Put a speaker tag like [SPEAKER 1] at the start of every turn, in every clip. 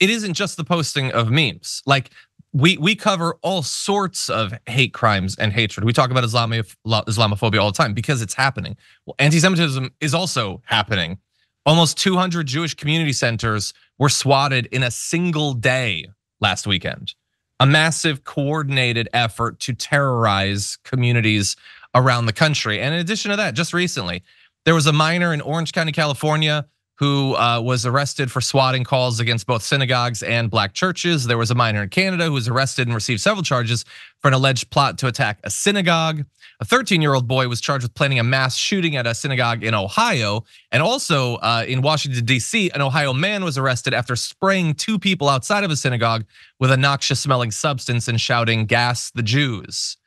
[SPEAKER 1] it isn't just the posting of memes. Like we cover all sorts of hate crimes and hatred. We talk about Islamophobia all the time because it's happening. Well, anti-Semitism is also happening. Almost 200 Jewish community centers were swatted in a single day last weekend. A massive coordinated effort to terrorize communities around the country. And in addition to that, just recently, there was a minor in Orange County, California, who was arrested for swatting calls against both synagogues and black churches. There was a minor in Canada who was arrested and received several charges for an alleged plot to attack a synagogue. A 13-year-old boy was charged with planning a mass shooting at a synagogue in Ohio. And also in Washington, D.C., an Ohio man was arrested after spraying 2 people outside of a synagogue with a noxious smelling substance and shouting, "Gas the Jews."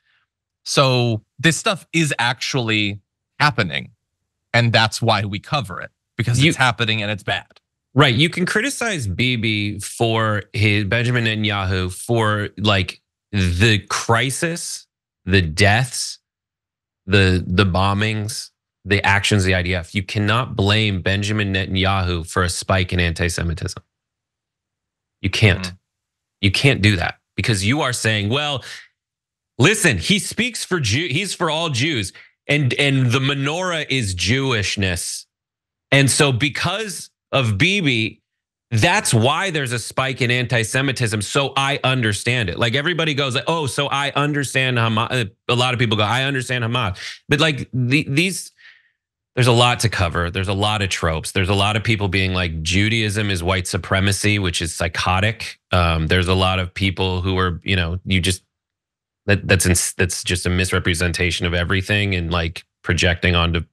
[SPEAKER 1] So this stuff is actually happening. And that's why we cover it. Because it's happening and it's bad.
[SPEAKER 2] Right, you can criticize Bibi for his Benjamin Netanyahu for like the crisis, the deaths, the bombings, the actions of the IDF. You cannot blame Benjamin Netanyahu for a spike in anti-Semitism. You can't. You can't do that because you are saying, well, listen, he speaks for he's for all Jews, and the menorah is Jewishness. And so because of Bibi, that's why there's a spike in anti-Semitism. So I understand it. Like everybody goes like, oh, so I understand Hamas. A lot of people go, I understand Hamas. But like there's a lot to cover. There's a lot of tropes. There's a lot of people being like Judaism is white supremacy, which is psychotic. There's a lot of people who are, that's just a misrepresentation of everything and like projecting onto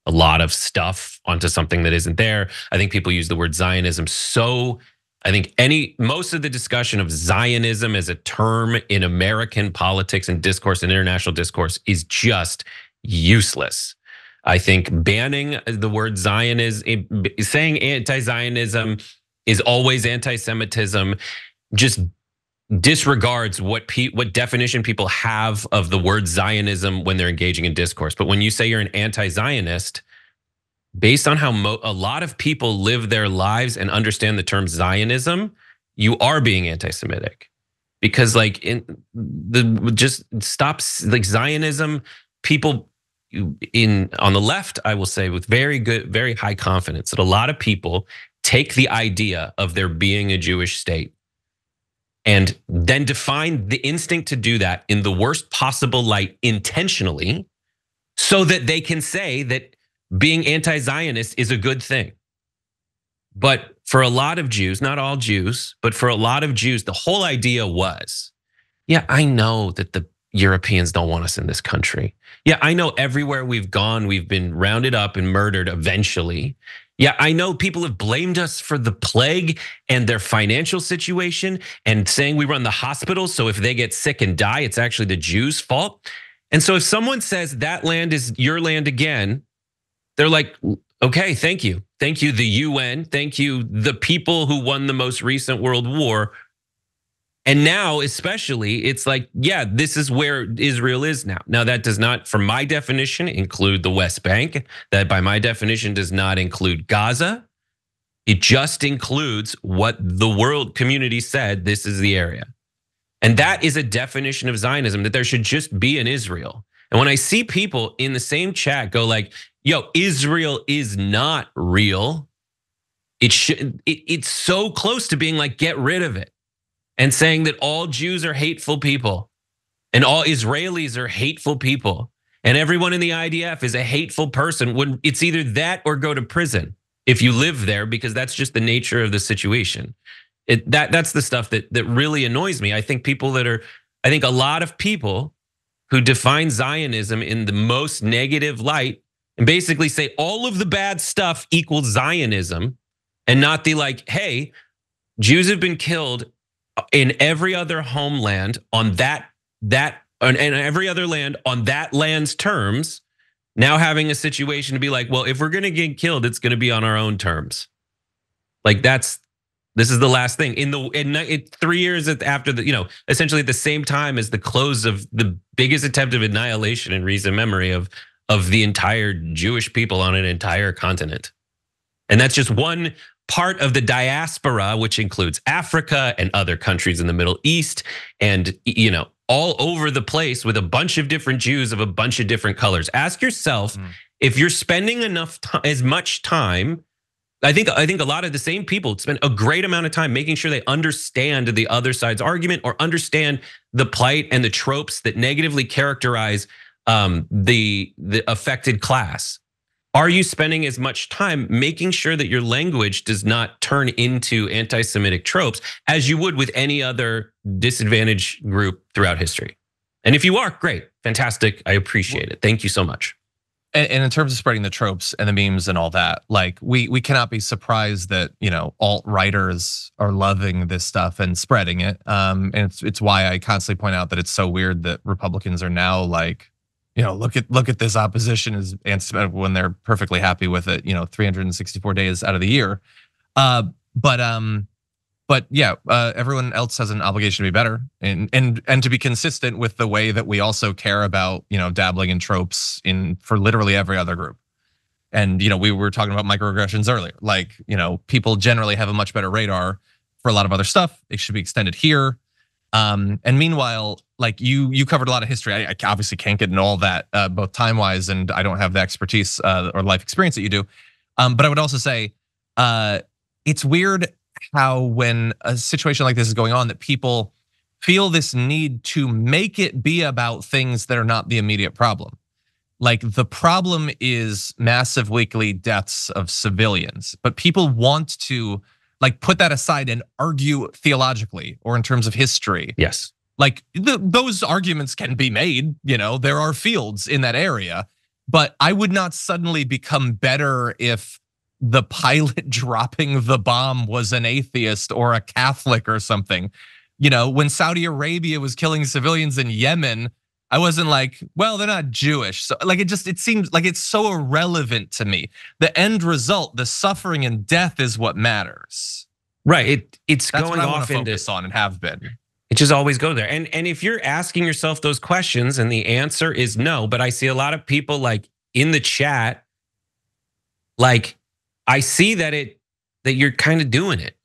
[SPEAKER 2] a lot of stuff onto something that isn't there. I think people use the word Zionism. So I think most of the discussion of Zionism as a term in American politics and discourse and international discourse is just useless. I think banning the word Zionism, saying anti-Zionism is always anti-Semitism, just disregards what definition people have of the word Zionism when they're engaging in discourse. But when you say you're an anti-Zionist, based on how a lot of people live their lives and understand the term Zionism, you are being anti-Semitic. Because like Zionism, people on the left, I will say with very high confidence that a lot of people take the idea of there being a Jewish state and then define the instinct to do that in the worst possible light intentionally so that they can say that being anti-Zionist is a good thing. But for a lot of Jews, not all Jews, but for a lot of Jews, the whole idea was, yeah, I know that the Europeans don't want us in this country. Yeah, I know everywhere we've gone, we've been rounded up and murdered eventually. Yeah, I know people have blamed us for the plague and their financial situation and saying we run the hospitals, so if they get sick and die, it's actually the Jews' fault. And so if someone says that land is your land again, they're like, okay, thank you. Thank you, the UN. Thank you, the people who won the most recent world war. And now, especially, it's like, yeah, this is where Israel is now. Now, that does not, from my definition, include the West Bank. That, by my definition, does not include Gaza. It just includes what the world community said, this is the area. And that is a definition of Zionism, that there should just be an Israel. And when I see people in the same chat go like, yo, Israel is not real, it's so close to being like, get rid of it. And saying that all Jews are hateful people and all Israelis are hateful people and everyone in the IDF is a hateful person, when it's either that or go to prison if you live there, because that's just the nature of the situation. That's the stuff that really annoys me. I think a lot of people who define Zionism in the most negative light and basically say all of the bad stuff equals Zionism and not the like, hey, Jews have been killed in every other homeland on and every other land on that land's terms, now having a situation to be like, well, if we're gonna get killed, it's gonna be on our own terms. Like this is the last thing in 3 years after essentially at the same time as the close of the biggest attempt of annihilation in recent memory of the entire Jewish people on an entire continent. And that's just one part of the diaspora, which includes Africa and other countries in the Middle East, and all over the place with a bunch of different Jews of a bunch of different colors. Ask yourself if you're spending as much time. I think a lot of the same people spend a great amount of time making sure they understand the other side's argument or understand the plight and the tropes that negatively characterize the affected class. Are you spending as much time making sure that your language does not turn into anti-Semitic tropes as you would with any other disadvantaged group throughout history? And if you are, great, fantastic, I appreciate it. Thank you so much.
[SPEAKER 1] And in terms of spreading the tropes and the memes and all that, like we cannot be surprised that alt-righters are loving this stuff and spreading it. And it's why I constantly point out that it's so weird that Republicans are now like, look at this opposition as anti-Semitic when they're perfectly happy with it, 364 days out of the year. But yeah, everyone else has an obligation to be better and to be consistent with the way that we also care about, dabbling in tropes for literally every other group. And we were talking about microaggressions earlier. Like, people generally have a much better radar for a lot of other stuff. It should be extended here. And meanwhile, like you covered a lot of history. I obviously can't get into all that both time-wise, and I don't have the expertise or life experience that you do. But I would also say it's weird how when a situation like this is going on that people feel this need to make it be about things that are not the immediate problem. Like the problem is massive weekly deaths of civilians, but people want to like put that aside and argue theologically or in terms of history.
[SPEAKER 2] Yes.
[SPEAKER 1] Like those arguments can be made, there are fields in that area, but I would not suddenly become better if the pilot dropping the bomb was an atheist or a Catholic or something. When Saudi Arabia was killing civilians in Yemen, I wasn't like, well, they're not Jewish. So like it seems like it's so irrelevant to me. The end result, the suffering and death is what matters.
[SPEAKER 2] Right, it's
[SPEAKER 1] That's
[SPEAKER 2] going
[SPEAKER 1] what I
[SPEAKER 2] off
[SPEAKER 1] want to focus on and have been.
[SPEAKER 2] It just always go there. And if you're asking yourself those questions and the answer is no, but I see a lot of people like in the chat, like I see that you're kind of doing it.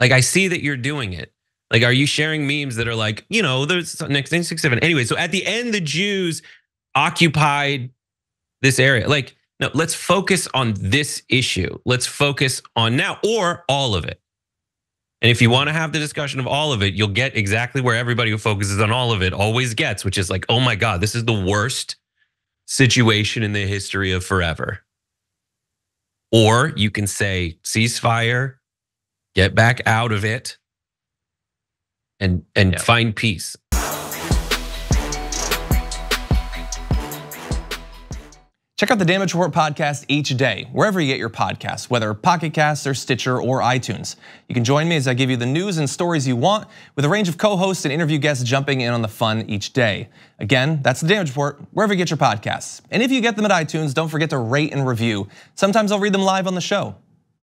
[SPEAKER 2] Like I see that you're doing it. Like, are you sharing memes that are like, there's next thing 6-7. Anyway, so at the end, the Jews occupied this area. Like, no, let's focus on this issue. Let's focus on now or all of it. And if you want to have the discussion of all of it, you'll get exactly where everybody who focuses on all of it always gets, which is like, oh my God, this is the worst situation in the history of forever. Or you can say ceasefire, get back out of it, and find peace.
[SPEAKER 3] Check out the Damage Report podcast each day, wherever you get your podcasts, whether Pocket Casts or Stitcher or iTunes. You can join me as I give you the news and stories you want, with a range of co-hosts and interview guests jumping in on the fun each day. Again, that's the Damage Report, wherever you get your podcasts. And if you get them at iTunes, don't forget to rate and review. Sometimes I'll read them live on the show.